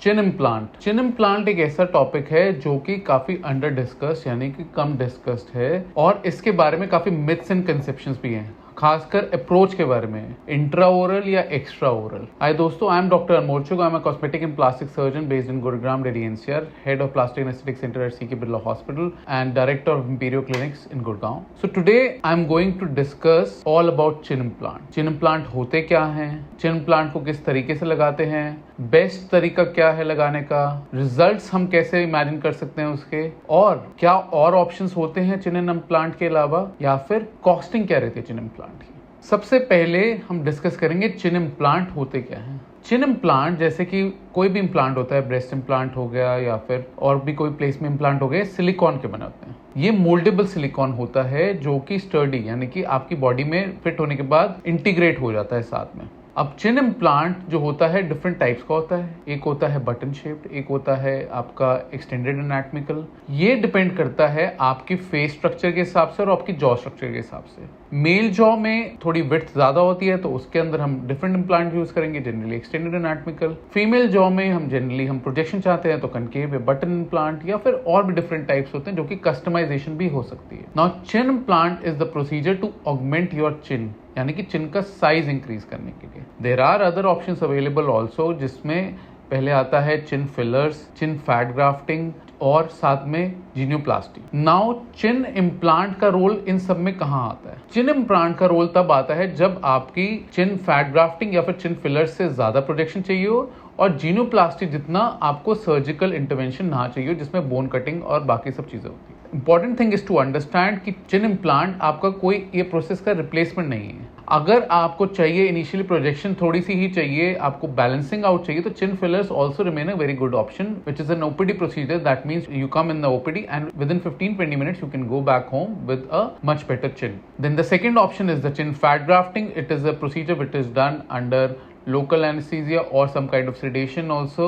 चिन implant. चिन implant एक ऐसा topic है जो कि काफी अंडर डिस्कस यानी कि कम डिस्कस्ड है और इसके बारे में काफी मिथ्स एंड कंसेप्शंस भी हैं, खासकर अप्रोच के बारे में, इंट्रा ओरल या एक्स्ट्रा ओरल। हाय दोस्तों, I am doctor Anmol Chugh. I am a cosmetic and plastic surgeon based in Gurugram, Delhi NCR, head of plastic and aesthetic center at CK Birla Hospital and director of Imperial Clinics in Gurgaon. So today I am going to discuss all about chin implant. Chin implant होते क्या हैं, chin implant को किस तरीके से लगाते हैं, best तरीका क्या है लगाने का, रिजल्ट्स हम कैसे इमेजिन कर सकते हैं उसके, और क्या और ऑप्शंस होते हैं चिन इम्प्लांट के अलावा, या फिर कॉस्टिंग क्या रहती है चिन इम्प्लांट की। सबसे पहले हम डिस्कस करेंगे चिन इम्प्लांट होते क्या हैं। चिन इम्प्लांट जैसे कि कोई भी इम्प्लांट होता है, ब्रेस्ट इम्प्लांट हो गया या फिर और भी कोई प्लेस में इम्प्लांट हो गए, सिलिकॉन के बने होते हैं। ये मोल्डेबल सिलिकॉन होता है जो कि स्टर्डी यानी कि आपकी बॉडी में फिट होने के बाद इंटीग्रेट हो जाता है साथ में। अब चिन इम्प्लांट जो होता है डिफरेंट टाइप्स का होता है। एक होता है बटन शेप्ड, एक होता है आपका एक्सटेंडेड एनाटॉमिकल। ये डिपेंड करता है आपकी फेस स्ट्रक्चर के हिसाब से और आपकी जॉ स्ट्रक्चर के हिसाब से। मेल जॉ में थोड़ी विड्थ ज्यादा होती है तो उसके अंदर हम डिफरेंट इम्प्लांट यूज करेंगे, generally extended anatomical. Female jaw में हम जनरली प्रोजेक्शन चाहते हैं तो कनकेव या बटन इम्प्लांट या फिर और भी डिफरेंट टाइप्स होते हैं जो कि कस्टमाइजेशन भी हो सकती है। Now chin implant is the procedure to augment your chin, यानी कि चिन का साइज इंक्रीज करने के लिए। There are other options available also, जिसमें पहले आता है chin fillers, chin fat grafting और साथ में जीनियोप्लास्टी। नाउ चिन इम्प्लांट का रोल इन सब में कहाँ आता है? चिन इम्प्लांट का रोल तब आता है जब आपकी चिन फैट ग्राफ्टिंग या फिर चिन फिलर्स से ज्यादा प्रोजेक्शन चाहिए हो और जीनियोप्लास्टी जितना आपको सर्जिकल इंटरवेंशन ना चाहिए जिसमें बोन कटिंग और बाकी सब चीजें होती है। Important thing is to understand कि चिन इम्प्लांट आपका कोई ये प्रोसेस का रिप्लेसमेंट नहीं है। अगर आपको चाहिए इनिशियली प्रोजेक्शन थोड़ी सी ही चाहिए, आपको बैलेंसिंग आउट चाहिए, तो chin fillers also remain a very good option, which is an OPD procedure. That means you come in the OPD and within 15-20 minutes you can go back home with a much better chin. Then the second option is the chin fat grafting. It is a procedure which is done under local anesthesia or some kind of sedation also,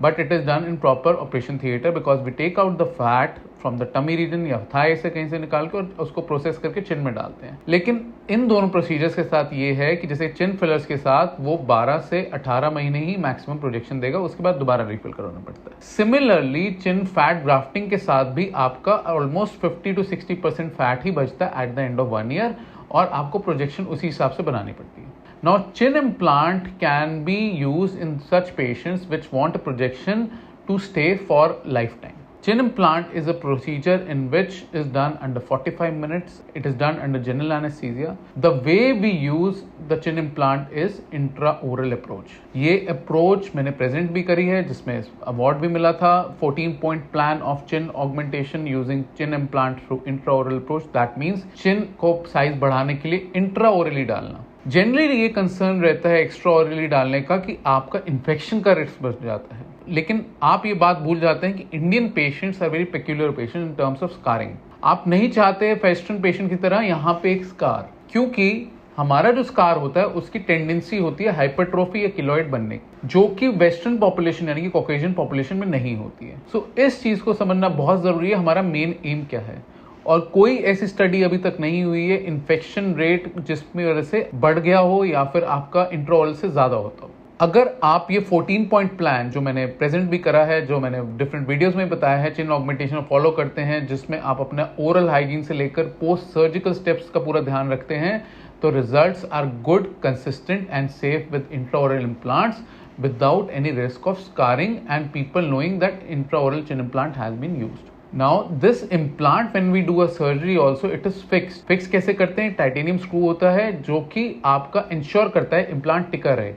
but it is done in proper operation theater because we take out the fat from the tummy region या Thai से कहीं से निकाल के और उसको process करके चिन में डालते हैं। लेकिन इन दोनों प्रोसीजर्स के साथ ये है कि जैसे चिन फिलर्स के साथ वो 12 से 18 महीने ही मैक्सिमम प्रोजेक्शन देगा, उसके बाद दोबारा रिफिल करवाना पड़ता है। सिमिलरली चिन फैट ग्राफ्टिंग के साथ भी आपका ऑलमोस्ट 50 to 60% फैट ही बचता है at the end of 1 year और आपको प्रोजेक्शन उसी हिसाब से बनानी पड़ती है। Now, chin implant can be used in such patients which want a projection to stay for lifetime. Chin implant is a procedure in which is done under 45 minutes. It is done under general anesthesia. The way we use the chin implant is intraoral approach. ये approach मैंने present भी करी है जिसमें award भी मिला था। 14-point plan of chin augmentation using chin implant through intraoral approach. That means chin को size बढ़ाने के लिए intraorally डालना। जनरली ये कंसर्न रहता है एक्स्ट्रा ऑरली डालने का कि आपका इन्फेक्शन का रिस्क बढ़ जाता है, लेकिन आप ये बात भूल जाते हैं कि Indian patients are very peculiar patient in terms of scarring. आप नहीं चाहते वेस्टर्न पेशेंट की तरह यहाँ पे एक स्कार, क्योंकि हमारा जो स्कार होता है उसकी टेंडेंसी होती है हाइपरट्रोफी या किलोइड बनने, जो कि वेस्टर्न पॉपुलेशन यानी कि कॉकेशियन पॉपुलेशन में नहीं होती है। सो इस चीज को समझना बहुत जरूरी है, हमारा मेन एम क्या है। और कोई ऐसी स्टडी अभी तक नहीं हुई है इन्फेक्शन रेट जिसमें वजह से बढ़ गया हो या फिर आपका इंट्राओरल से ज्यादा होता हो। अगर आप ये 14-point प्लान जो मैंने प्रेजेंट भी करा है, जो मैंने डिफरेंट वीडियोस में बताया है, चिन ऑगमेंटेशन फॉलो करते हैं जिसमें आप अपना ओरल हाइजीन से लेकर पोस्ट सर्जिकल स्टेप्स का पूरा ध्यान रखते हैं, तो results are good, consistent and safe with intraoral implants without any risk of scarring and people knowing that intraoral chin implant has been used. Now this implant when we do a surgery also it is fixed. Fix कैसे करते हैं? Titanium screw होता है जो कि आपका ensure करता है इम्प्लांट टिका रहे,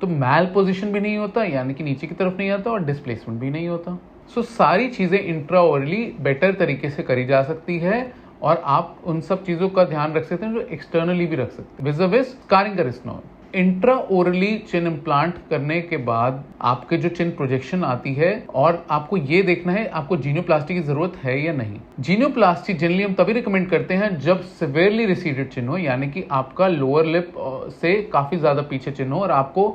तो मैल पोजिशन भी नहीं होता यानी कि नीचे की तरफ नहीं आता और डिस्प्लेसमेंट भी नहीं होता। सो सारी चीजें इंट्राओरली बेटर तरीके से करी जा सकती है और आप उन सब चीजों का ध्यान रख सकते हैं जो एक्सटर्नली भी रख सकते हैं। विज़ स्कारिंग का रिस्क ना हो। इंट्रा ओरली चिन इम्प्लांट करने के बाद आपके जो चिन प्रोजेक्शन आती है और आपको ये देखना है आपको जीनियोप्लास्टी की जरूरत है या नहीं। जीनियोप्लास्टी जनरली हम तभी रिकमेंड करते हैं जब सिवियरली रिसीडेड चिन हो, यानी कि आपका लोअर लिप से काफी ज्यादा पीछे चिन हो और आपको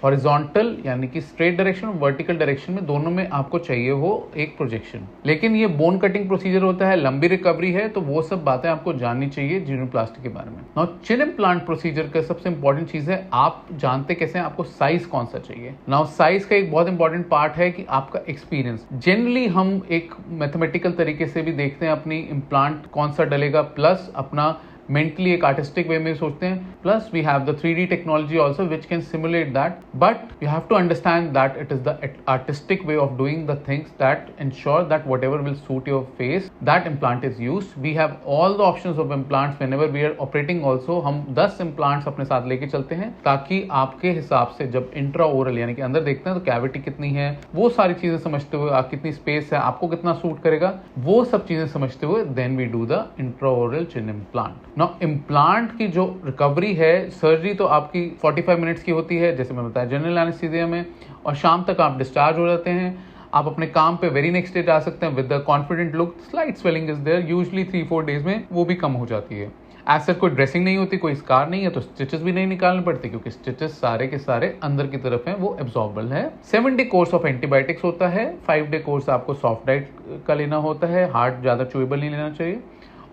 हॉरिजॉन्टल यानी कि स्ट्रेट डायरेक्शन, वर्टिकल डायरेक्शन में दोनों में आपको चाहिए हो एक प्रोजेक्शन। लेकिन ये बोन कटिंग प्रोसीजर होता है, लंबी रिकवरी है, तो वो सब बातें आपको जाननी चाहिए जिनोप्लास्टी के बारे में। नाउ चिन इम्प्लांट प्रोसीजर का सबसे इंपॉर्टेंट चीज है, आप जानते कैसे हैं आपको साइज कौन सा चाहिए। नाउ साइज का एक बहुत इंपॉर्टेंट पार्ट है कि आपका एक्सपीरियंस। जनरली हम एक मैथमेटिकल तरीके से भी देखते हैं अपनी इम्प्लांट कौन सा डलेगा, प्लस अपना मेंटली एक आर्टिस्टिक वे में सोचते हैं, plus we have the 3D technology also which can simulate that, but you have to understand that it is the artistic way of doing the things that ensure that whatever will suit your face, that implant is used. We have all the options of implants whenever we are operating also. हम 10 implants अपने साथ लेके चलते हैं ताकि आपके हिसाब से जब इंट्रा ओरल यानी कि अंदर देखते हैं तो कैविटी कितनी है, वो सारी चीजें समझते हुए, आप कितनी स्पेस है, आपको कितना सूट करेगा, वो सब चीजें समझते हुए then we do the intra oral chin implant. Now implant की जो रिकवरी है, सर्जरी तो आपकी 45 मिनट्स की होती है जैसे मैं बताया जनरल एनेस्थीसिया में, और शाम तक आप डिस्चार्ज हो जाते हैं। आप अपने काम पे वेरी नेक्स्ट डे जा सकते हैं with the confident look. Slight swelling is there, usually 3-4 days में वो भी कम हो जाती है। ऐसा कोई ड्रेसिंग नहीं होती, कोई स्कार नहीं है, तो स्टिचेस भी नहीं निकालने पड़ते क्योंकि स्टिचेस सारे के सारे अंदर की तरफ हैं, वो एब्जॉर्बल है। 7 डे कोर्स ऑफ एंटीबायोटिक्स होता है, 5 डे कोर्स आपको सॉफ्ट डाइट का लेना होता है, हार्ड ज्यादा चुएबल नहीं लेना चाहिए,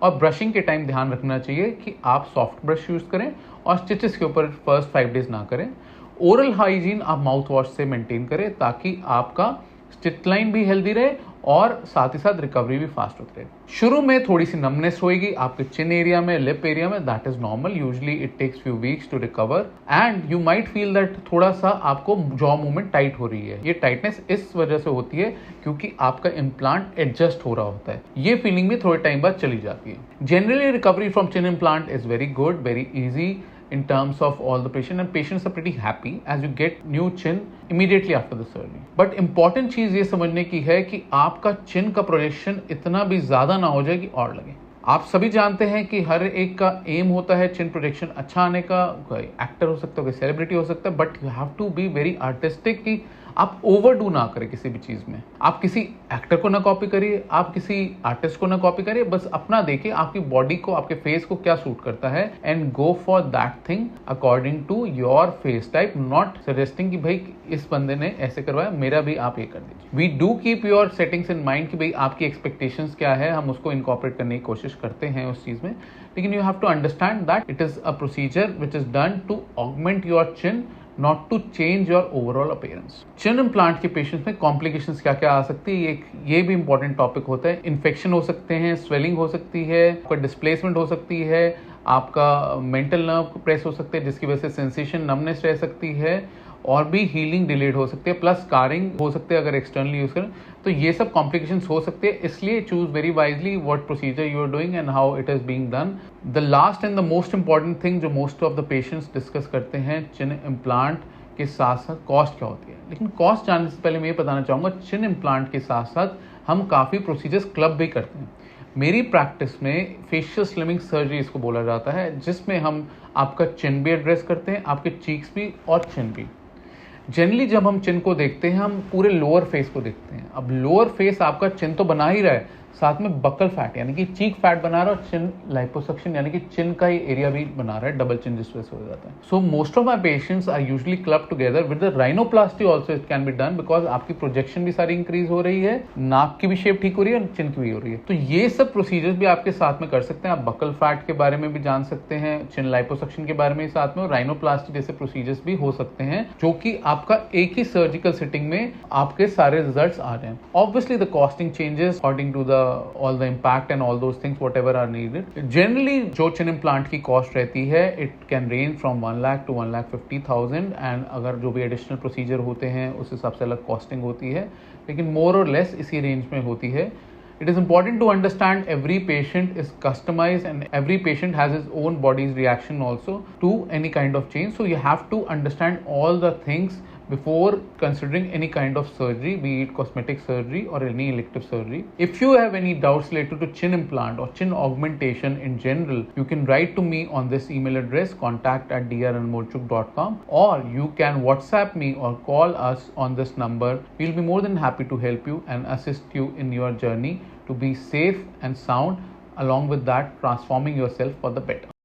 और ब्रशिंग के टाइम ध्यान रखना चाहिए कि आप सॉफ्ट ब्रश यूज करें और स्टिचेस के ऊपर फर्स्ट 5 डेज ना करें। ओरल हाइजीन आप माउथ वॉश से मेंटेन करें ताकि आपका स्टिच लाइन भी हेल्दी रहे और साथ ही साथ रिकवरी भी फास्ट होती रहे। शुरू में थोड़ी सी नमनेस होगी आपके चिन एरिया में, लिप एरिया में, that is normal. Usually it takes few weeks to recover and you might feel that थोड़ा सा आपको जॉ मूवमेंट टाइट हो रही है। ये टाइटनेस इस वजह से होती है क्योंकि आपका इम्प्लांट एडजस्ट हो रहा होता है। ये फीलिंग भी थोड़े टाइम बाद चली जाती है। Generally recovery from chin implant is very good, very easy in terms of all the patient, and patients are pretty happy as you get new chin immediately after the surgery. But important चीज ये समझने की है कि आपका चिन का projection इतना भी ज्यादा ना हो जाए कि और लगे। आप सभी जानते हैं कि हर एक का एम होता है चिन प्रोजेक्शन अच्छा आने का। कोई एक्टर हो सकता है, कोई सेलिब्रिटी हो सकता है, but you have to be very artistic कि आप ओवरडू ना करें किसी भी चीज में। आप किसी एक्टर को ना कॉपी करिए, आप किसी आर्टिस्ट को ना कॉपी करिए, बस अपना देखिए आपकी बॉडी को, आपके फेस को क्या सूट करता है and go for that thing according to your face type, not suggesting कि भाई इस बंदे ने ऐसे करवाया, मेरा भी आप ये कर दीजिए। We do keep your settings in mind कि भाई आपकी एक्सपेक्टेशंस क्या है, हम उसको इनकॉर्पोरेट करने की कोशिश करते हैं उस चीज में, लेकिन you have to understand that it is a procedure which is done to augment your chin, not to change your overall appearance. Chin implant के पेशेंट्स में कॉम्प्लिकेशंस क्या क्या आ सकती है, ये भी इंपॉर्टेंट टॉपिक होता है। इन्फेक्शन हो सकते हैं, स्वेलिंग हो सकती है, आपका डिस्प्लेसमेंट हो सकती है, आपका मेंटल नर्व प्रेस हो सकते हैं जिसकी वजह से सेंसेशन, नमनेस रह सकती है, और भी हीलिंग डिलेड हो सकती है, प्लस स्कारिंग हो सकते हैं अगर एक्सटर्नली यूज करें, तो ये सब कॉम्प्लिकेशंस हो सकते हैं। इसलिए choose very wisely what procedure you are doing and how it is being done. The last and the most important thing जो most of the patients discuss करते हैं चिन इम्प्लांट के साथ साथ कॉस्ट क्या होती है। लेकिन कॉस्ट जानने से पहले मैं ये बताना चाहूँगा, चिन इम्प्लांट के साथ साथ हम काफ़ी प्रोसीजर्स क्लब भी करते हैं। मेरी प्रैक्टिस में फेशियल स्लिमिंग सर्जरी इसको बोला जाता है, जिसमें हम आपका चिन भी एड्रेस करते हैं, आपके चीक्स भी और चिन भी। जनरली जब हम चिन को देखते हैं हम पूरे लोअर फेस को देखते हैं। अब लोअर फेस आपका चिन तो बना ही रहा है, साथ में बकल फैट यानी कि चीक फैट बना रहा है, और चिन लाइपोसक्शन यानी कि चिन का ही एरिया भी बना रहा है, डबल चिन जिस वजह से हो जाता है। So most of my patients are usually club together with the rhinoplasty also it can be done, because आपकी प्रोजेक्शन भी सारी इंक्रीज हो रही है, नाक की भी शेप ठीक हो रही है और चिन की भी हो रही है। तो ये सब प्रोसीजर्स भी आपके साथ में कर सकते हैं। आप बकल फैट के बारे में भी जान सकते हैं, चिन लाइपोसक्शन के बारे में साथ में, और राइनोप्लास्टी जैसे प्रोसीजर्स भी हो सकते हैं जो कि आपका एक ही सर्जिकल सिटिंग में आपके सारे रिजल्ट्स आ रहे हैं। Obviously the costing changes according to the all the impact and all those things whatever are needed. Generally जो चिन इम्प्लांट की कॉस्ट रहती है it can range from 1 lakh to 1,50,000 and अगर जो भी एडिशनल प्रोसीजर होते हैं उस हिसाब से अलग कॉस्टिंग होती है, लेकिन मोर और लेस इसी रेंज में होती है। It is important to understand every patient is customized and every patient has his own body's reaction also to any kind of change. So you have to understand all the things before considering any kind of surgery, be it cosmetic surgery or any elective surgery. If you have any doubts related to chin implant or chin augmentation in general, you can write to me on this email address, contact@dranmolchuk.com, or you can WhatsApp me or call us on this number. We'll be more than happy to help you and assist you in your journey to be safe and sound, along with that transforming yourself for the better.